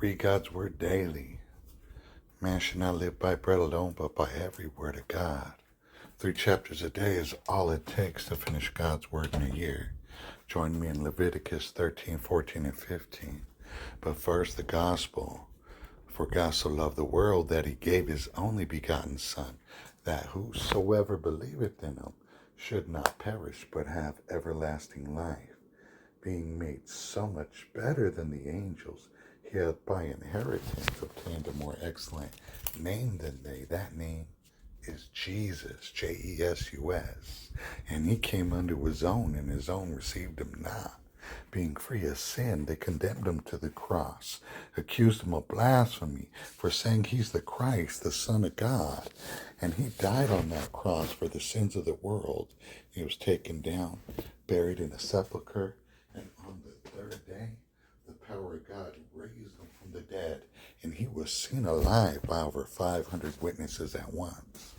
Read God's Word daily. Man should not live by bread alone, but by every word of God. 3 chapters a day is all it takes to finish God's Word in a year. Join me in Leviticus 13, 14, and 15. But first, the gospel. For God so loved the world that he gave his only begotten Son, that whosoever believeth in him should not perish, but have everlasting life. Being made so much better than the angels, he hath by inheritance obtained a more excellent name than they. That name is Jesus, Jesus. And he came unto his own, and his own received him not. Being free of sin, they condemned him to the cross, accused him of blasphemy for saying he's the Christ, the Son of God. And he died on that cross for the sins of the world. He was taken down, buried in a sepulchre, and on the third day, the power of God raised him from the dead, and he was seen alive by over 500 witnesses at once.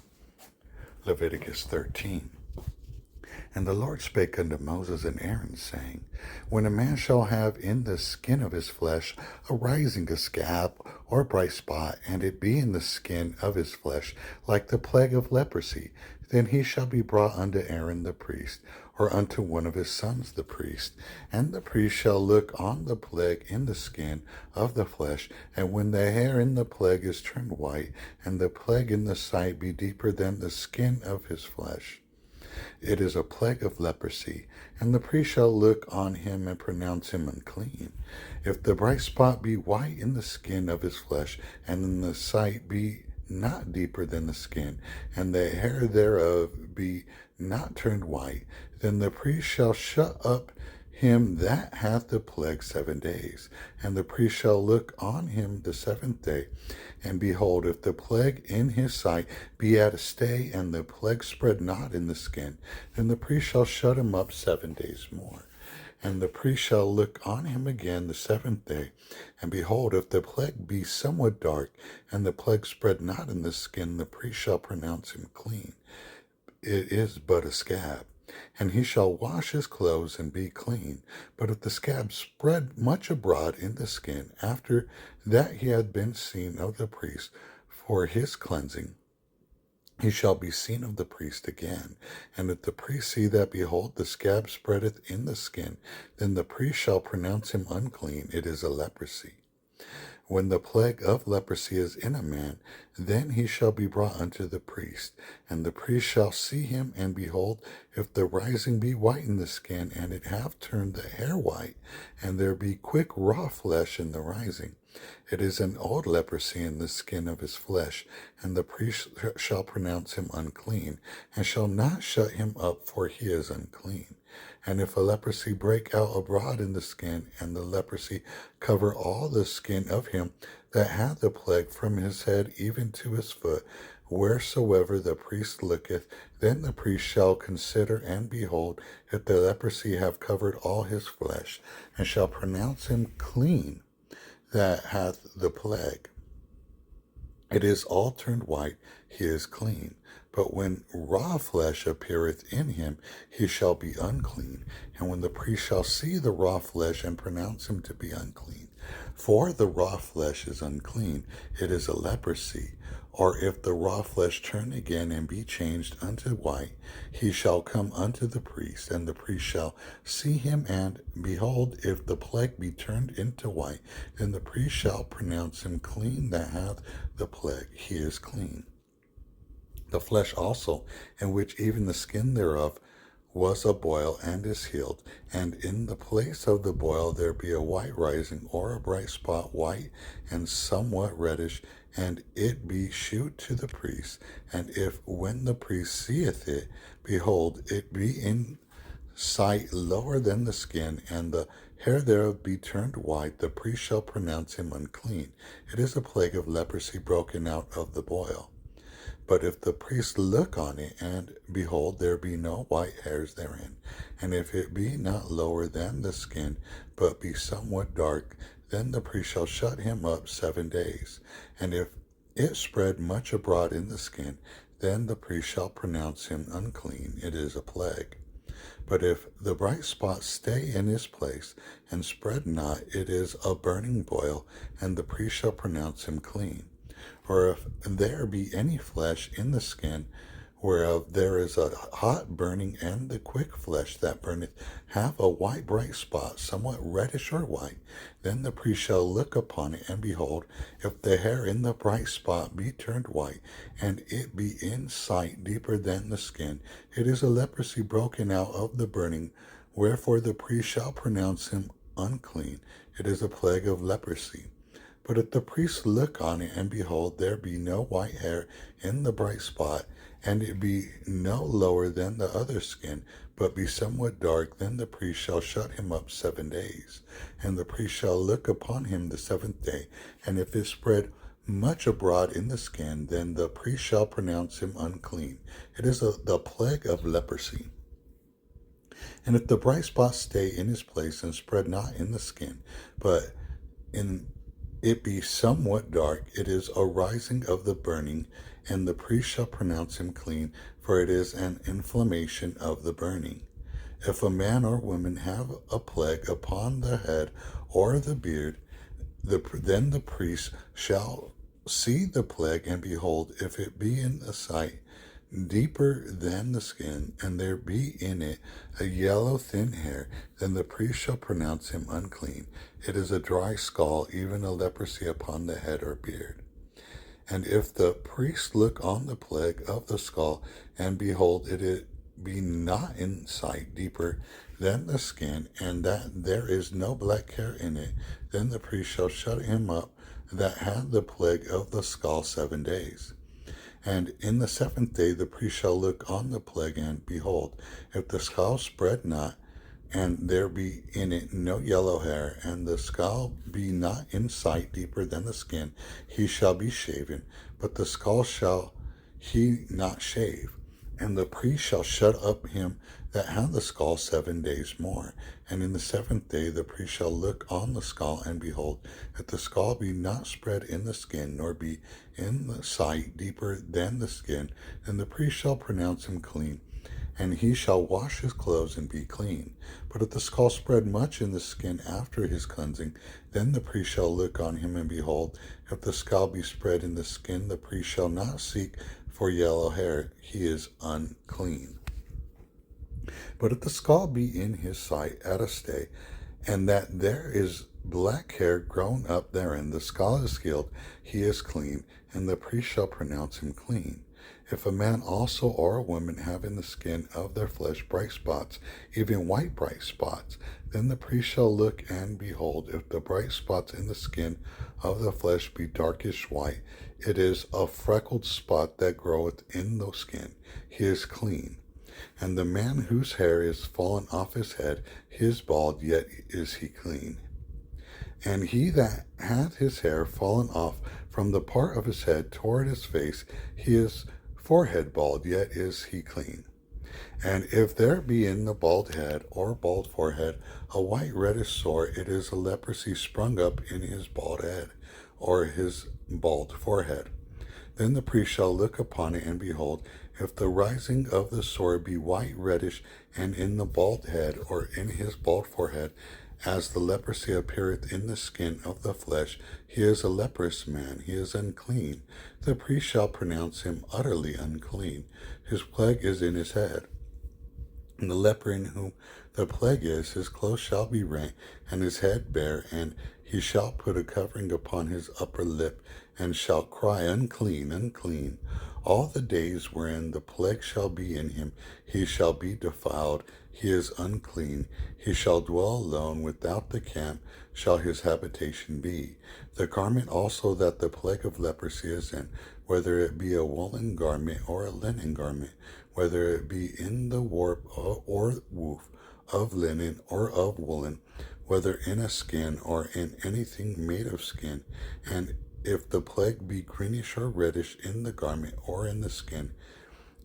Leviticus 13. And the Lord spake unto Moses and Aaron, saying, When a man shall have in the skin of his flesh arising a scab or bright spot, and it be in the skin of his flesh like the plague of leprosy, then he shall be brought unto Aaron the priest, or unto one of his sons the priest. And the priest shall look on the plague in the skin of the flesh, and when the hair in the plague is turned white, and the plague in the sight be deeper than the skin of his flesh, it is a plague of leprosy, and the priest shall look on him and pronounce him unclean. If the bright spot be white in the skin of his flesh, and in the sight be not deeper than the skin, and the hair thereof be not turned white, then the priest shall shut up him that hath the plague 7 days. And the priest shall look on him the 7th day. And behold, if the plague in his sight be at a stay, and the plague spread not in the skin, then the priest shall shut him up 7 days more. And the priest shall look on him again the 7th day. And behold, if the plague be somewhat dark, and the plague spread not in the skin, the priest shall pronounce him clean. It is but a scab. And he shall wash his clothes and be clean. But if the scab spread much abroad in the skin, after that he had been seen of the priest for his cleansing, he shall be seen of the priest again. And if the priest see that, behold, the scab spreadeth in the skin, then the priest shall pronounce him unclean. It is a leprosy. When the plague of leprosy is in a man, then he shall be brought unto the priest, and the priest shall see him, and behold, if the rising be white in the skin, and it have turned the hair white, and there be quick raw flesh in the rising, it is an old leprosy in the skin of his flesh, and the priest shall pronounce him unclean, and shall not shut him up, for he is unclean. And if a leprosy break out abroad in the skin, and the leprosy cover all the skin of him that hath the plague from his head even to his foot, wheresoever the priest looketh, then the priest shall consider, and behold, if the leprosy have covered all his flesh, and shall pronounce him clean that hath the plague. It is all turned white, he is clean. But when raw flesh appeareth in him, he shall be unclean. And when the priest shall see the raw flesh, and pronounce him to be unclean, for the raw flesh is unclean, it is a leprosy. Or if the raw flesh turn again and be changed unto white, he shall come unto the priest, and the priest shall see him, and behold, if the plague be turned into white, then the priest shall pronounce him clean that hath the plague, he is clean. The flesh also, in which even the skin thereof was a boil, and is healed, and in the place of the boil there be a white rising, or a bright spot, white and somewhat reddish, and it be shewed to the priest. And if, when the priest seeth it, behold, it be in sight lower than the skin, and the hair thereof be turned white, the priest shall pronounce him unclean. It is a plague of leprosy broken out of the boil. But if the priest look on it, and behold, there be no white hairs therein, and if it be not lower than the skin, but be somewhat dark, then the priest shall shut him up 7 days. And if it spread much abroad in the skin, then the priest shall pronounce him unclean. It is a plague. But if the bright spot stay in his place and spread not, it is a burning boil, and the priest shall pronounce him clean. Or if there be any flesh in the skin, whereof there is a hot burning, and the quick flesh that burneth have a white bright spot, somewhat reddish or white, then the priest shall look upon it, and behold, if the hair in the bright spot be turned white, and it be in sight deeper than the skin, it is a leprosy broken out of the burning, wherefore the priest shall pronounce him unclean. It is a plague of leprosy. But if the priest look on it, and behold, there be no white hair in the bright spot, and it be no lower than the other skin, but be somewhat dark, then the priest shall shut him up 7 days. And the priest shall look upon him the 7th day, and if it spread much abroad in the skin, then the priest shall pronounce him unclean. It is the plague of leprosy. And if the bright spot stay in his place and spread not in the skin, but in it be somewhat dark, it is a rising of the burning, and the priest shall pronounce him clean, for it is an inflammation of the burning. If a man or woman have a plague upon the head or the beard, then the priest shall see the plague, and behold, if it be in the sight deeper than the skin, and there be in it a yellow thin hair, then the priest shall pronounce him unclean. It is a dry scald, even a leprosy upon the head or beard. And if the priest look on the plague of the skull, and behold, it be not in sight deeper than the skin, and that there is no black hair in it, then the priest shall shut him up that had the plague of the skull 7 days. And in the 7th day the priest shall look on the plague, and behold, if the skull spread not, and there be in it no yellow hair, and the skull be not in sight deeper than the skin, he shall be shaven, but the skull shall he not shave. And the priest shall shut up him that had the skull 7 days more. And in the 7th day the priest shall look on the skull, and behold, if the skull be not spread in the skin, nor be in the sight deeper than the skin, then the priest shall pronounce him clean, and he shall wash his clothes and be clean. But if the skull spread much in the skin after his cleansing, then the priest shall look on him, and behold, if the skull be spread in the skin, the priest shall not seek for yellow hair, he is unclean. But if the skull be in his sight at a stay, and that there is black hair grown up therein, the skull is healed, he is clean, and the priest shall pronounce him clean. If a man also or a woman have in the skin of their flesh bright spots, even white bright spots, then the priest shall look, and behold, if the bright spots in the skin of the flesh be darkish white, it is a freckled spot that groweth in the skin, he is clean. And the man whose hair is fallen off his head, he is bald, yet is he clean. And he that hath his hair fallen off from the part of his head toward his face, he is forehead bald, yet is he clean. And if there be in the bald head or bald forehead a white reddish sore, it is a leprosy sprung up in his bald head or his bald forehead. Then the priest shall look upon it, and behold, if the rising of the sore be white reddish, and in the bald head or in his bald forehead, as the leprosy appeareth in the skin of the flesh, he is a leprous man, he is unclean. The priest shall pronounce him utterly unclean. His plague is in his head. And the leper in whom the plague is, his clothes shall be rent, and his head bare, and he shall put a covering upon his upper lip, and shall cry, unclean, unclean. All the days wherein the plague shall be in him, he shall be defiled, he is unclean. He shall dwell alone, without the camp shall his habitation be. The garment also that the plague of leprosy is in, whether it be a woolen garment or a linen garment, whether it be in the warp or woof of linen or of woolen, whether in a skin or in anything made of skin, and if the plague be greenish or reddish in the garment or in the skin,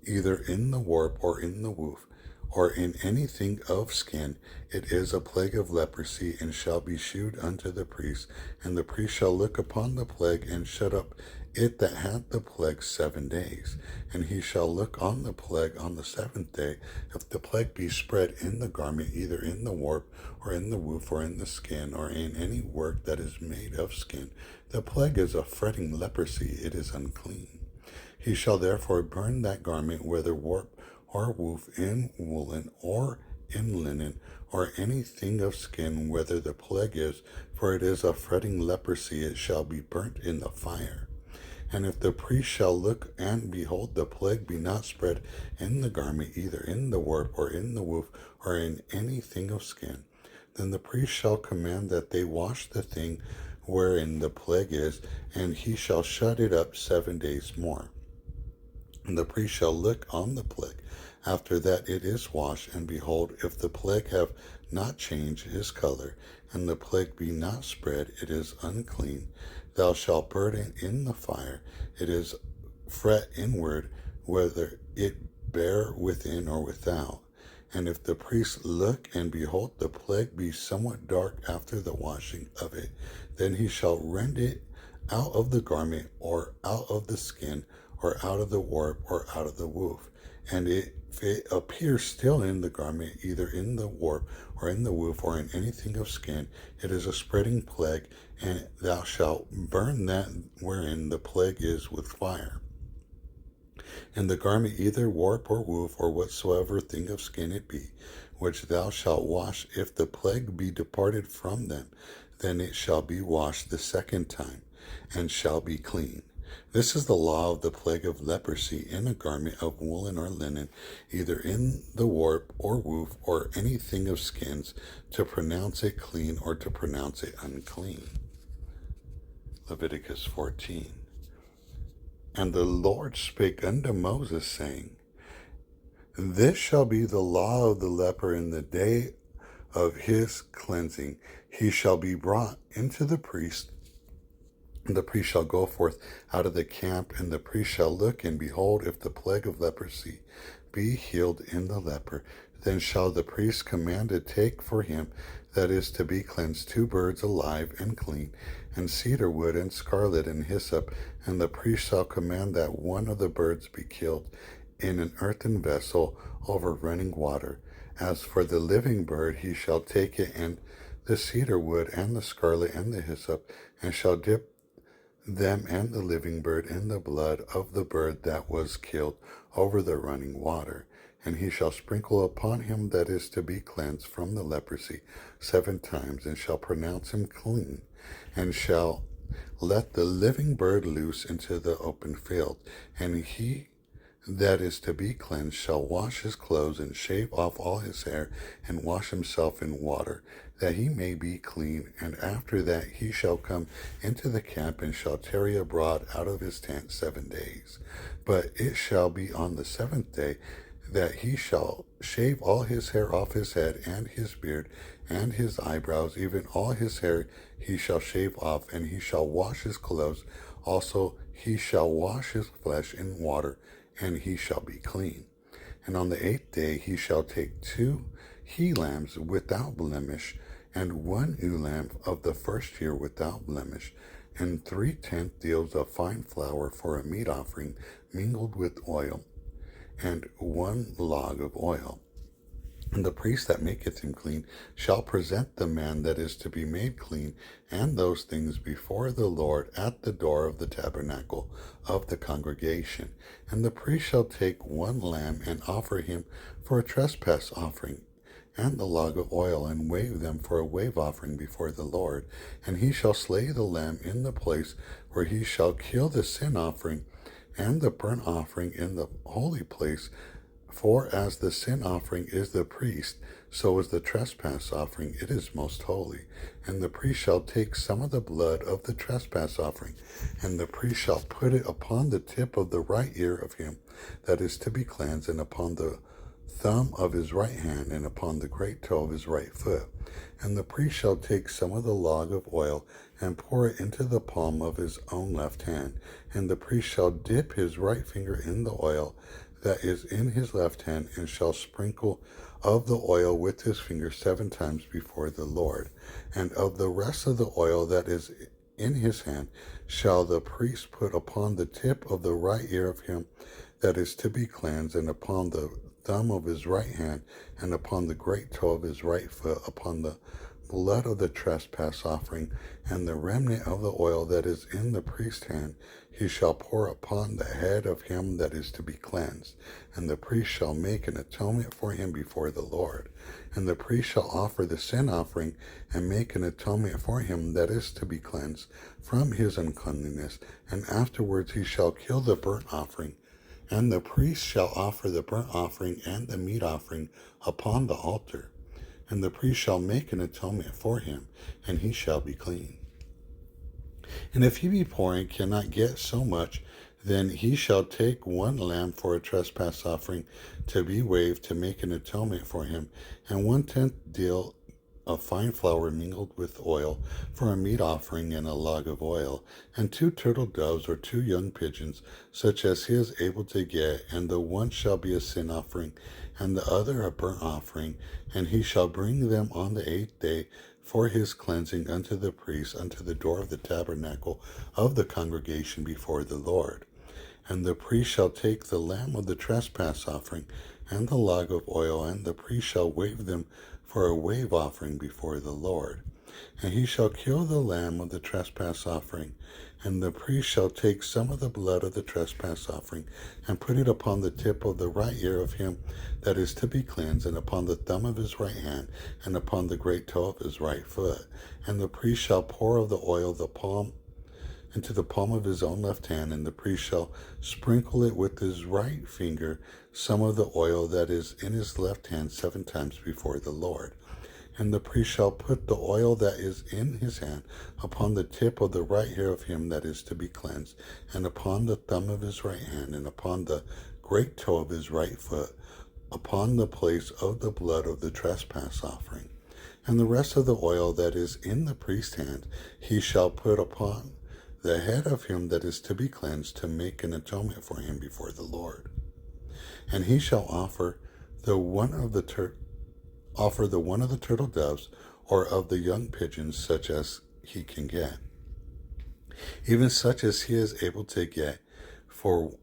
either in the warp or in the woof, or in anything of skin, it is a plague of leprosy, and shall be shewed unto the priest. And the priest shall look upon the plague, and shut up it that hath the plague 7 days. And he shall look on the plague on the 7th day. If the plague be spread in the garment, either in the warp, or in the woof, or in the skin, or in any work that is made of skin, the plague is a fretting leprosy, it is unclean. He shall therefore burn that garment, whether warp or woof, in woolen or in linen, or anything of skin, whether the plague is, for it is a fretting leprosy, it shall be burnt in the fire. And if the priest shall look, and behold, the plague be not spread in the garment, either in the warp, or in the woof, or in anything of skin, then the priest shall command that they wash the thing wherein the plague is, and he shall shut it up 7 days more. And the priest shall look on the plague after that it is washed, and behold, if the plague have not changed his color, and the plague be not spread, it is unclean. Thou shalt burn it in the fire. It is fret inward, whether it bear within or without. And if the priest look, and behold, the plague be somewhat dark after the washing of it, then he shall rend it out of the garment, or out of the skin, or out of the warp, or out of the woof. And if it appears still in the garment, either in the warp, or in the woof, or in anything of skin, it is a spreading plague, and thou shalt burn that wherein the plague is with fire. And the garment, either warp or woof, or whatsoever thing of skin it be, which thou shalt wash, if the plague be departed from them, then it shall be washed the 2nd time, and shall be clean. This is the law of the plague of leprosy in a garment of woolen or linen, either in the warp or woof, or anything of skins, to pronounce it clean, or to pronounce it unclean. Leviticus 14. And the Lord spake unto Moses, saying, This shall be the law of the leper in the day of his cleansing. He shall be brought into the priest, and the priest shall go forth out of the camp, and the priest shall look, and behold, if the plague of leprosy be healed in the leper, then shall the priest command to take for him that is to be cleansed 2 birds alive and clean, and cedar wood, and scarlet, and hyssop, and the priest shall command that one of the birds be killed in an earthen vessel over running water. As for the living bird, he shall take it, and the cedar wood, and the scarlet, and the hyssop, and shall dip them and the living bird in the blood of the bird that was killed over the running water. And he shall sprinkle upon him that is to be cleansed from the leprosy 7 times, and shall pronounce him clean, and shall let the living bird loose into the open field. And he that is to be cleansed shall wash his clothes, and shave off all his hair, and wash himself in water, that he may be clean. And after that he shall come into the camp, and shall tarry abroad out of his tent 7 days. But it shall be on the 7th day that he shall shave all his hair off his head, and his beard, and his eyebrows, even all his hair he shall shave off, and he shall wash his clothes. Also he shall wash his flesh in water, and he shall be clean. And on the 8th day he shall take 2 he-lambs without blemish, and 1 ewe lamb of the 1st year without blemish, and 3/10 deals of fine flour for a meat offering mingled with oil, and 1 log of oil. And the priest that maketh him clean shall present the man that is to be made clean, and those things before the Lord at the door of the tabernacle of the congregation. And the priest shall take 1 lamb, and offer him for a trespass offering, and the log of oil, and wave them for a wave offering before the Lord. And he shall slay the lamb in the place where he shall kill the sin offering and the burnt offering in the holy place. For as the sin offering is the priest, so is the trespass offering, it is most holy. And the priest shall take some of the blood of the trespass offering, and the priest shall put it upon the tip of the right ear of him that is to be cleansed, and upon the thumb of his right hand, and upon the great toe of his right foot. And the priest shall take some of the log of oil, and pour it into the palm of his own left hand. And the priest shall dip his right finger in the oil that is in his left hand, and shall sprinkle of the oil with his finger 7 times before the Lord. And of the rest of the oil that is in his hand shall the priest put upon the tip of the right ear of him that is to be cleansed, and upon the thumb of his right hand, and upon the great toe of his right foot, upon the blood of the trespass offering, and the remnant of the oil that is in the priest's hand he shall pour upon the head of him that is to be cleansed. And the priest shall make an atonement for him before the Lord. And the priest shall offer the sin offering, and make an atonement for him that is to be cleansed from his uncleanness. And afterwards he shall kill the burnt offering. And the priest shall offer the burnt offering and the meat offering upon the altar. And the priest shall make an atonement for him, and he shall be clean. And if he be poor and cannot get so much, then he shall take one lamb for a trespass offering to be waved, to make an atonement for him, and 1/10 deal of fine flour mingled with oil for a meat offering, and a log of oil, and 2 turtle doves or 2 young pigeons, such as he is able to get, and the one shall be a sin offering, and the other a burnt offering, and he shall bring them on the 8th day for his cleansing unto the priest, unto the door of the tabernacle of the congregation before the Lord. And the priest shall take the lamb of the trespass offering, and the log of oil, and the priest shall wave them for a wave offering before the Lord. And he shall kill the lamb of the trespass offering, and the priest shall take some of the blood of the trespass offering, and put it upon the tip of the right ear of him that is to be cleansed, and upon the thumb of his right hand, and upon the great toe of his right foot. And the priest shall pour of the oil into the palm of his own left hand, and the priest shall sprinkle it with his right finger, some of the oil that is in his left hand 7 times before the Lord. And the priest shall put the oil that is in his hand upon the tip of the right ear of him that is to be cleansed, and upon the thumb of his right hand, and upon the great toe of his right foot, upon the place of the blood of the trespass offering. And the rest of the oil that is in the priest's hand he shall put upon the head of him that is to be cleansed, to make an atonement for him before the Lord. And he shall offer the one of the turtle doves, or of the young pigeons, such as he can get, even such as he is able to get, for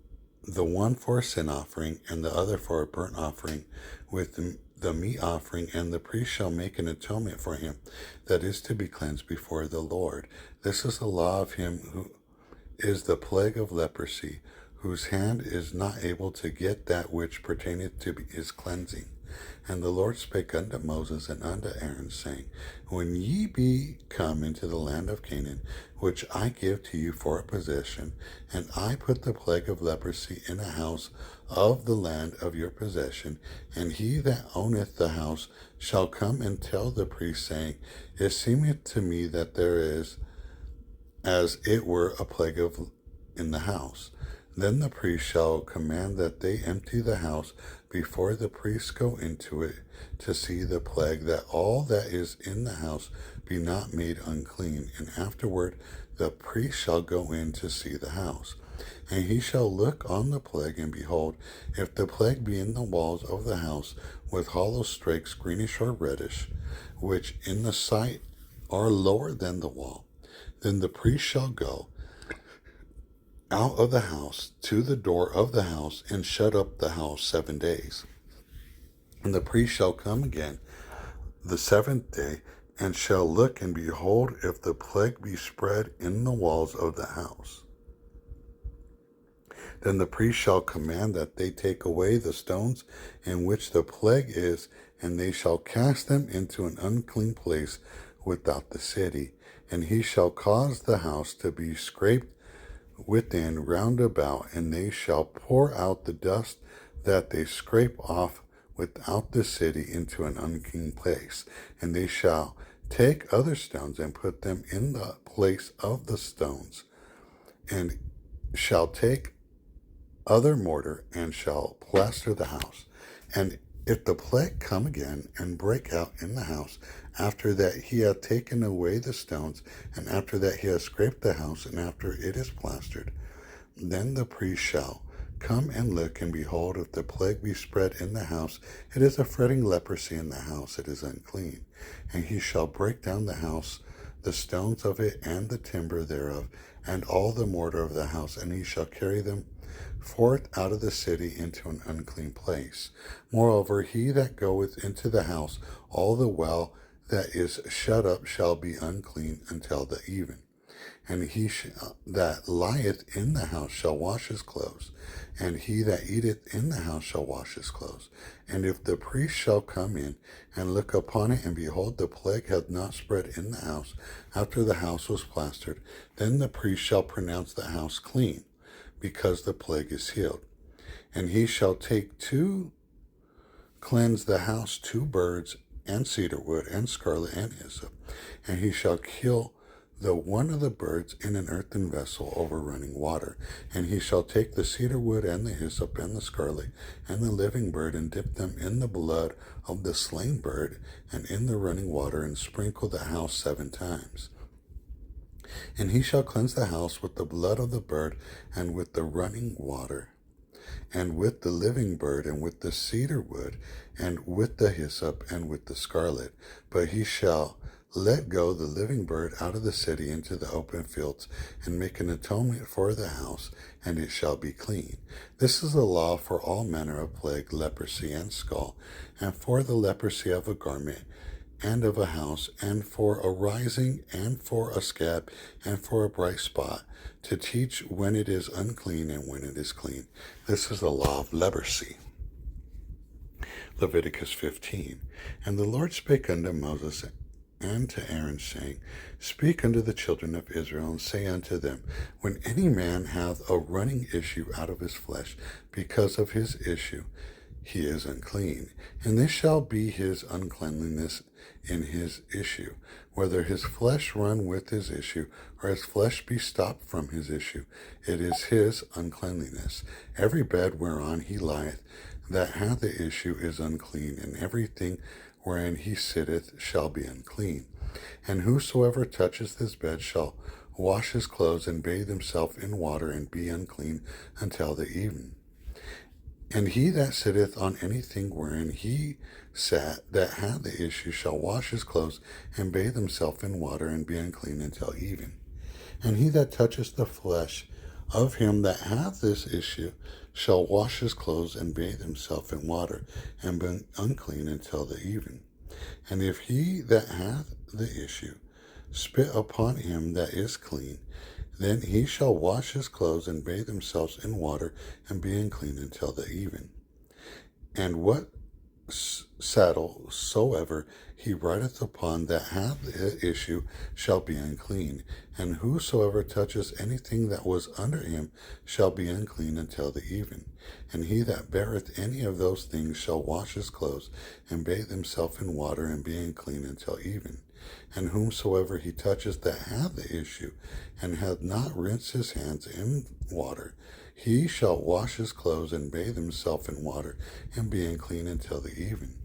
the one for a sin offering, and the other for a burnt offering with the meat offering. And the priest shall make an atonement for him that is to be cleansed before the Lord. This is the law of him who is the plague of leprosy, whose hand is not able to get that which pertaineth to his cleansing. And the Lord spake unto Moses and unto Aaron, saying, When ye be come into the land of Canaan, which I give to you for a possession, and I put the plague of leprosy in a house of the land of your possession, and he that owneth the house shall come and tell the priest, saying, It seemeth to me that there is as it were a plague in the house. Then the priest shall command that they empty the house before the priests go into it to see the plague, that all that is in the house be not made unclean. And afterward the priest shall go in to see the house. And he shall look on the plague, and behold, if the plague be in the walls of the house, with hollow strakes, greenish or reddish, which in the sight are lower than the wall, then the priest shall go out of the house to the door of the house, and shut up the house 7 days. And the priest shall come again the 7th day, and shall look, and behold, if the plague be spread in the walls of the house. Then the priest shall command that they take away the stones in which the plague is, and they shall cast them into an unclean place without the city. And he shall cause the house to be scraped within round about, and they shall pour out the dust that they scrape off without the city into an unclean place. And they shall take other stones and put them in the place of the stones, and shall take other mortar and shall plaster the house. And if the plague come again and break out in the house, after that he hath taken away the stones, and after that he hath scraped the house, and after it is plastered, then the priest shall Come and look, and behold, if the plague be spread in the house, it is a fretting leprosy in the house, it is unclean. And he shall break down the house, the stones of it, and the timber thereof, and all the mortar of the house, and he shall carry them forth out of the city into an unclean place. Moreover, he that goeth into the house all the while that is shut up shall be unclean until the even. And he that lieth in the house shall wash his clothes, and he that eateth in the house shall wash his clothes. And if the priest shall come in and look upon it, and behold, the plague hath not spread in the house after the house was plastered, then the priest shall pronounce the house clean, because the plague is healed. And he shall take cleanse the house 2 birds, and cedar wood, and scarlet, and hyssop, and he shall kill the one of the birds in an earthen vessel over running water. And he shall take the cedar wood, and the hyssop, and the scarlet, and the living bird, and dip them in the blood of the slain bird, and in the running water, and sprinkle the house 7 times. And he shall cleanse the house with the blood of the bird, and with the running water, and with the living bird, and with the cedar wood, and with the hyssop, and with the scarlet. But he shall let go the living bird out of the city into the open fields, and make an atonement for the house, and it shall be clean. This is the law for all manner of plague, leprosy, and scall, and for the leprosy of a garment, and of a house, and for a rising, and for a scab, and for a bright spot, to teach when it is unclean and when it is clean. This is the law of leprosy. Leviticus 15. And the Lord spake unto Moses and to Aaron, saying, Speak unto the children of Israel, and say unto them, When any man hath a running issue out of his flesh, because of his issue, he is unclean. And this shall be his uncleanliness in his issue, whether his flesh run with his issue, or his flesh be stopped from his issue, it is his uncleanliness. Every bed whereon he lieth, that hath the issue, is unclean, and everything wherein he sitteth shall be unclean. And whosoever touches this bed shall wash his clothes, and bathe himself in water, and be unclean until the even. And he that sitteth on anything wherein he sat, that hath the issue, shall wash his clothes, and bathe himself in water, and be unclean until even. And he that toucheth the flesh of him that hath this issue shall wash his clothes, and bathe himself in water, and be unclean until the even. And if he that hath the issue spit upon him that is clean, then he shall wash his clothes, and bathe himself in water, and be unclean until the even. And what saddle soever he rideth upon that hath the issue shall be unclean, and whosoever touches anything that was under him shall be unclean until the even. And he that beareth any of those things shall wash his clothes, and bathe himself in water, and be unclean until even. And whomsoever he toucheth that hath the issue, and hath not rinsed his hands in water, he shall wash his clothes, and bathe himself in water, and be unclean until the even.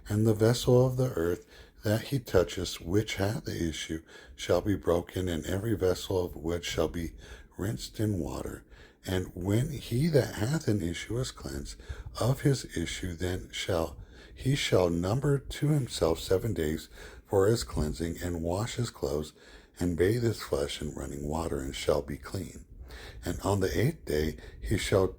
And the vessel of the earth that he toucheth, which hath the issue, shall be broken, and every vessel of wood shall be rinsed in water. And when he that hath an issue is cleansed of his issue, then he shall number to himself 7 days for his cleansing, and wash his clothes, and bathe his flesh in running water, and shall be clean. And on the 8th day he shall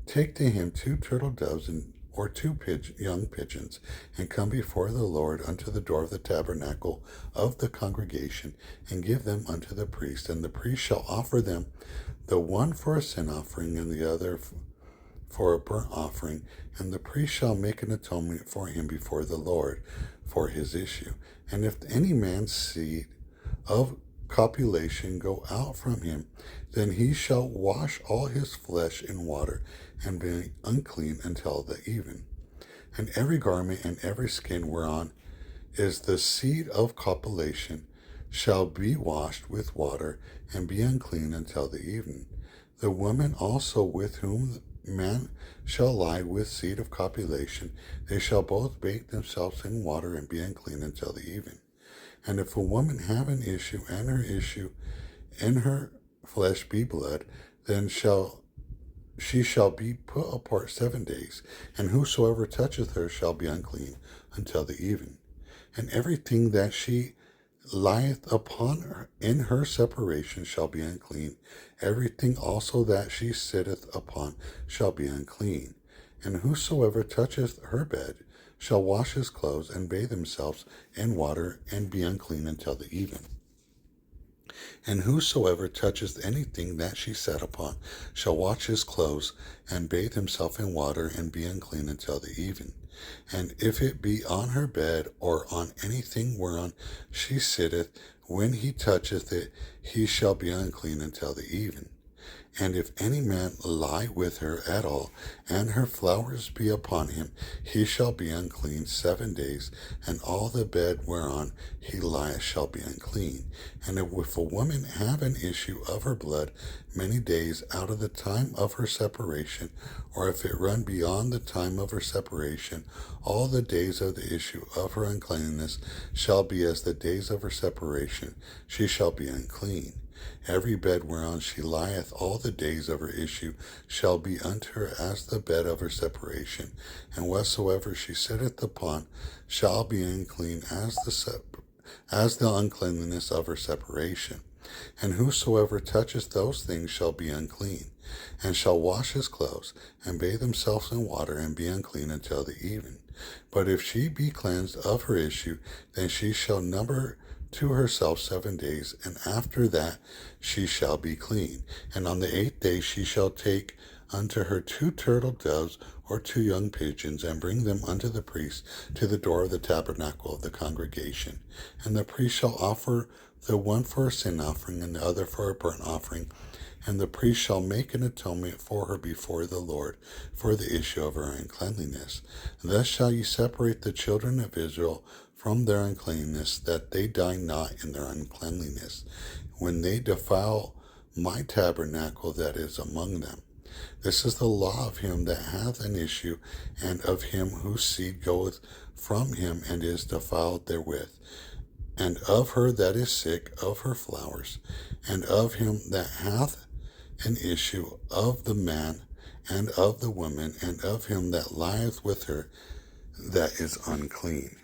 take to him 2 turtle doves, or 2 young pigeons, and come before the Lord unto the door of the tabernacle of the congregation, and give them unto the priest. And the priest shall offer them, the one for a sin offering, and the other for a burnt offering. And the priest shall make an atonement for him before the Lord for his issue. And if any man's seed of copulation go out from him, then he shall wash all his flesh in water, and be unclean until the even. And every garment and every skin whereon is the seed of copulation shall be washed with water, and be unclean until the even. The woman also with whom man shall lie with seed of copulation, they shall both bathe themselves in water, and be unclean until the even. And if a woman have an issue, and her issue in her flesh be blood, then shall she shall be put apart 7 days, and whosoever toucheth her shall be unclean until the even. And everything that she lieth upon her in her separation shall be unclean. Everything also that she sitteth upon shall be unclean. And whosoever toucheth her bed shall wash his clothes and bathe themselves in water and be unclean until the even. And whosoever toucheth anything that she sat upon shall wash his clothes and bathe himself in water and be unclean until the even. And if it be on her bed or on anything whereon she sitteth, when he toucheth it, he shall be unclean until the even. And if any man lie with her at all, and her flowers be upon him, he shall be unclean 7 days, and all the bed whereon he lieth shall be unclean. And if a woman have an issue of her blood many days out of the time of her separation, or if it run beyond the time of her separation, all the days of the issue of her uncleanness shall be as the days of her separation. She shall be unclean. Every bed whereon she lieth all the days of her issue shall be unto her as the bed of her separation, and whatsoever she sitteth upon shall be unclean as the uncleanness of her separation. And whosoever toucheth those things shall be unclean, and shall wash his clothes, and bathe himself in water, and be unclean until the even. But if she be cleansed of her issue, then she shall number to herself 7 days, and after that she shall be clean. And on the 8th day she shall take unto her 2 turtle doves or 2 young pigeons, and bring them unto the priest to the door of the tabernacle of the congregation. And the priest shall offer the one for a sin offering, and the other for a burnt offering. And the priest shall make an atonement for her before the Lord for the issue of her uncleanliness. Thus shall ye separate the children of Israel from their uncleanness, that they die not in their uncleanliness, when they defile my tabernacle that is among them. This is the law of him that hath an issue, and of him whose seed goeth from him and is defiled therewith, and of her that is sick of her flowers, and of him that hath an issue, of the man and of the woman, and of him that lieth with her that is unclean.